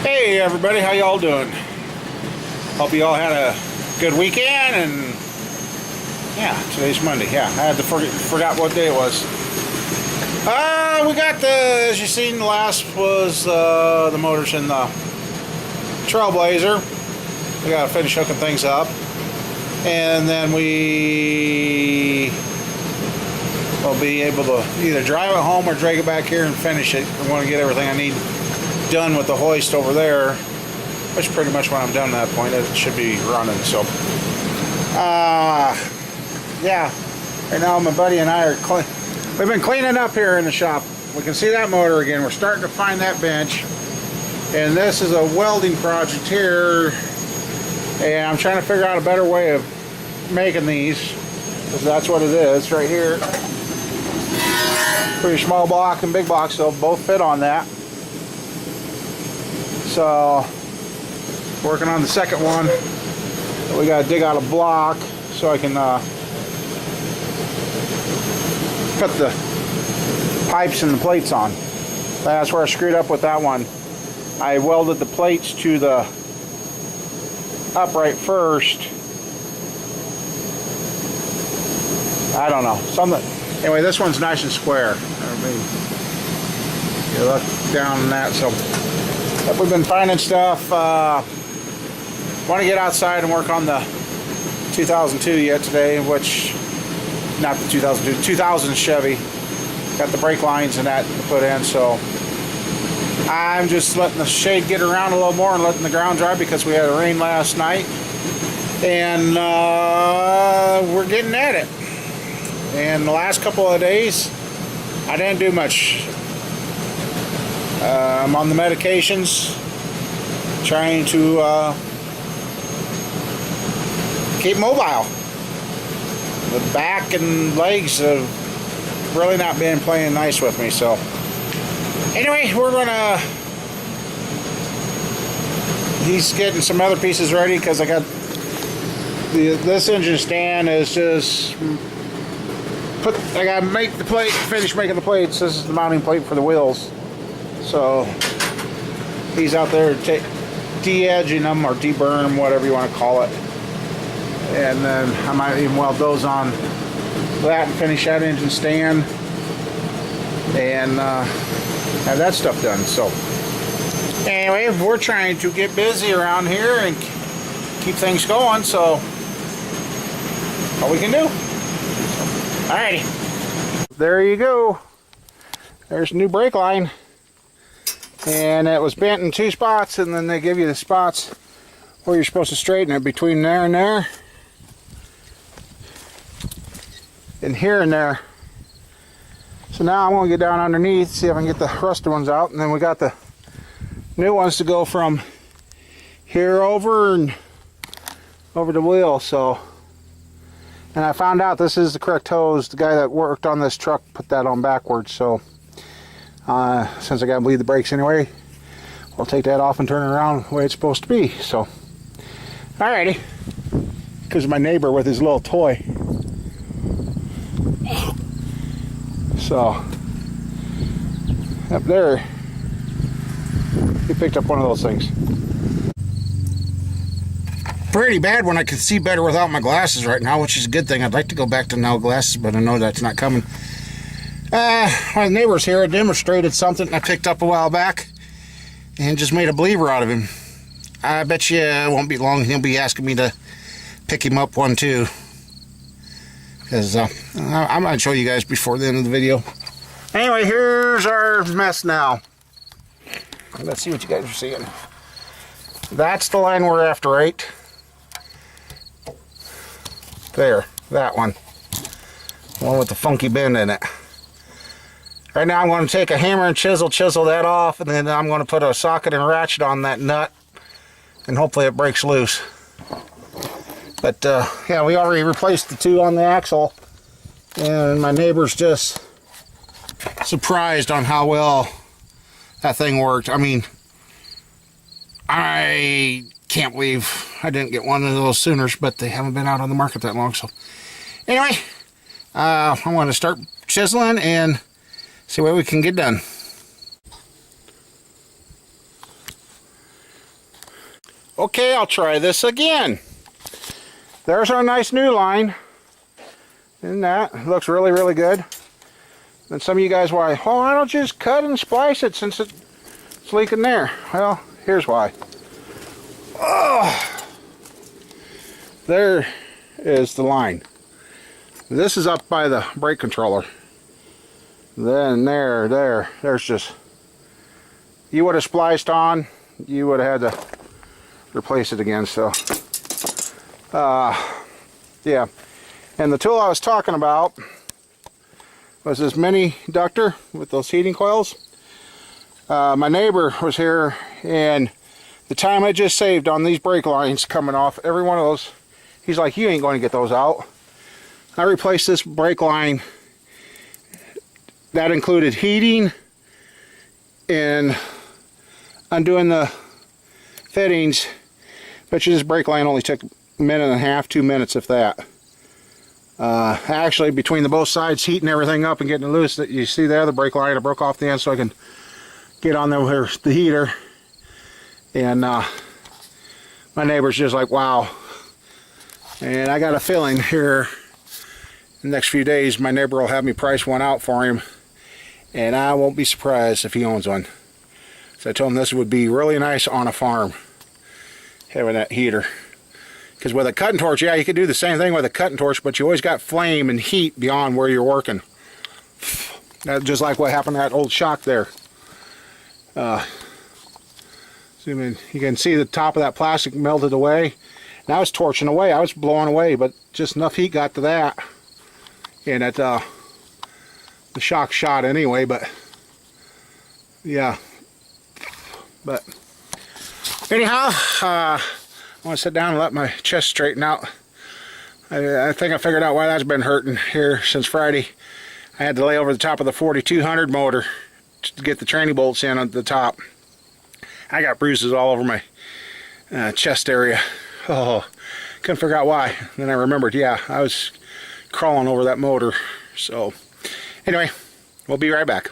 Hey everybody, how y'all doing? Hope you all had a good weekend. And yeah, today's Monday. Yeah, I had to forgot what day it was. We got as you seen, the last was the motors in the Trailblazer. We got to finish hooking things up, and then we will be able to either drive it home or drag it back here and finish it. I want to get everything I need done with the hoist over there, which is pretty much when I'm done at that point. It should be running. So yeah, right now my buddy and I are we've been cleaning up here in the shop. We can see that motor again. We're starting to find that bench, and this is a welding project here, and I'm trying to figure out a better way of making these, because that's what it is right here. Pretty small block and big block, so both fit on that. So working on the second one, we got to dig out a block so I can put the pipes and the plates on. That's where I screwed up with that one. I welded the plates to the upright first. I don't know, something. Anyway, this one's nice and square. I mean, you look down on that. So we've been finding stuff. Want to get outside and work on the 2002 yet today, which, not the 2002, 2000 Chevy. Got the brake lines and that to put in, so I'm just letting the shade get around a little more and letting the ground dry, because we had a rain last night, and we're getting at it. And the last couple of days I didn't do much. I'm on the medications, trying to keep mobile. The back and legs have really not been playing nice with me. So anyway, we're gonna, he's getting some other pieces ready, because I got this engine stand is just I gotta make the plate, finish making the plates. This is the mounting plate for the wheels. So he's out there de-edging them or deburring them, whatever you want to call it. And then I might even weld those on that and finish that engine stand and have that stuff done. So anyway, we're trying to get busy around here and keep things going, so all we can do. Alrighty, there you go. There's a new brake line, and it was bent in two spots, and then they give you the spots where you're supposed to straighten it, between there and there, and here and there. So now I'm going to get down underneath, see if I can get the rusted ones out, and then we got the new ones to go from here over and over the wheel. So, and I found out this is the correct hose. The guy that worked on this truck put that on backwards. So since I got to bleed the brakes anyway, we'll take that off and turn it around the way it's supposed to be. So alrighty, because my neighbor with his little toy. So up there, he picked up one of those things. Pretty bad when I can see better without my glasses right now, which is a good thing. I'd like to go back to no glasses, but I know that's not coming. My neighbor's here demonstrated something I picked up a while back and just made a believer out of him. I bet you it won't be long he'll be asking me to pick him up one too, because I'm going to show you guys before the end of the video. Anyway, here's our mess now. Let's see what you guys are seeing. That's the line we're after, right? There, that one. The one with the funky bend in it. Right now I'm going to take a hammer and chisel that off, and then I'm going to put a socket and ratchet on that nut, and hopefully it breaks loose. But yeah, we already replaced the two on the axle, and my neighbor's just surprised on how well that thing worked. I mean, I can't believe I didn't get one of those sooner, but they haven't been out on the market that long. So anyway, I want to start chiseling and see what we can get done. Okay, I'll try this again. There's our nice new line. Isn't that? It looks really, really good. And some of you guys why, oh, why don't you just cut and splice it since it's leaking there? Well, here's why. Oh, there is the line. This is up by the brake controller. Then there's just, you would have spliced on, you would have had to replace it again. So yeah, and the tool I was talking about was this mini ductor with those heating coils. My neighbor was here, and the time I just saved on these brake lines coming off every one of those, he's like, you ain't going to get those out. I replaced this brake line. That included heating and undoing the fittings. Bet you this brake line only took a minute and a half, 2 minutes, if that. Actually, between the both sides, heating everything up and getting it loose, you see there, the brake line, I broke off the end so I can get on there with the heater. And my neighbor's just like, wow. And I got a feeling here in the next few days, my neighbor will have me price one out for him. And I won't be surprised if he owns one. So I told him this would be really nice on a farm, having that heater. Because with a cutting torch, yeah, you could do the same thing with a cutting torch, but you always got flame and heat beyond where you're working. That's just like what happened to that old shock there. Zoom in. You can see the top of that plastic melted away. And I was torching away. I was blowing away, but just enough heat got to that. And it, the shock shot anyway, but yeah. But anyhow, I want to sit down and let my chest straighten out. I think I figured out why that's been hurting here since Friday. I had to lay over the top of the 4200 motor to get the tranny bolts in at the top. I got bruises all over my chest area. Oh, couldn't figure out why. Then I remembered, yeah, I was crawling over that motor. So anyway, we'll be right back.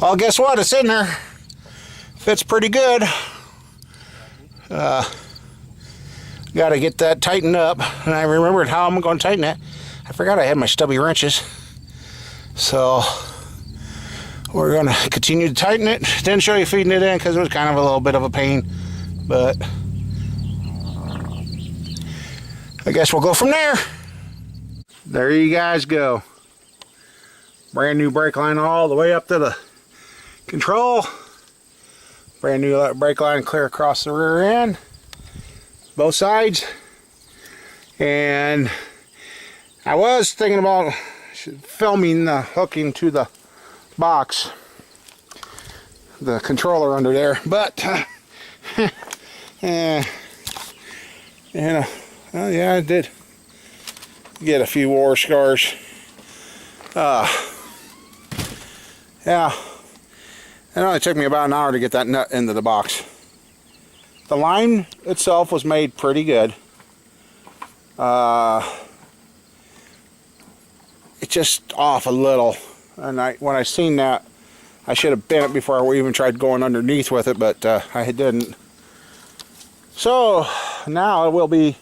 Well, guess what? It's in there. Fits pretty good. Got to get that tightened up, and I remembered how I'm going to tighten it. I forgot I had my stubby wrenches, so we're going to continue to tighten it. Didn't show you feeding it in because it was kind of a little bit of a pain, but I guess we'll go from there. There you guys go. Brand new brake line all the way up to the control. Brand new brake line clear across the rear end, both sides. And I was thinking about filming the hooking to the box, the controller under there, but well, yeah, I did get a few war scars. Yeah, it only took me about an hour to get that nut into the box. The line itself was made pretty good. It's just off a little, and when I seen that, I should have bent it before I even tried going underneath with it, but I didn't. So now it will be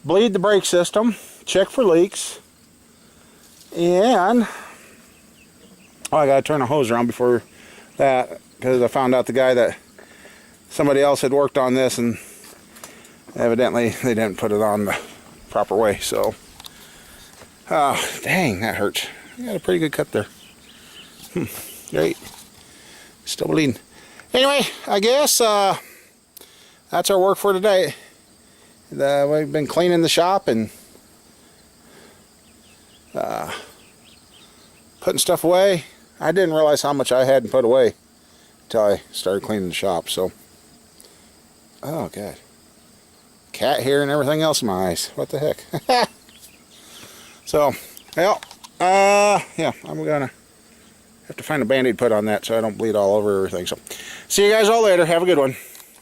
bleed the brake system, check for leaks, and I gotta turn the hose around before that, because I found out the guy that somebody else had worked on this, and evidently they didn't put it on the proper way. So dang, that hurts. I got a pretty good cut there. Great. Still bleeding. Anyway, I guess that's our work for today. We've been cleaning the shop and putting stuff away. I didn't realize how much I hadn't put away until I started cleaning the shop. So, oh god, cat hair and everything else in my eyes. What the heck? So, well, yeah, I'm gonna have to find a band-aid put on that so I don't bleed all over everything. So, see you guys all later. Have a good one.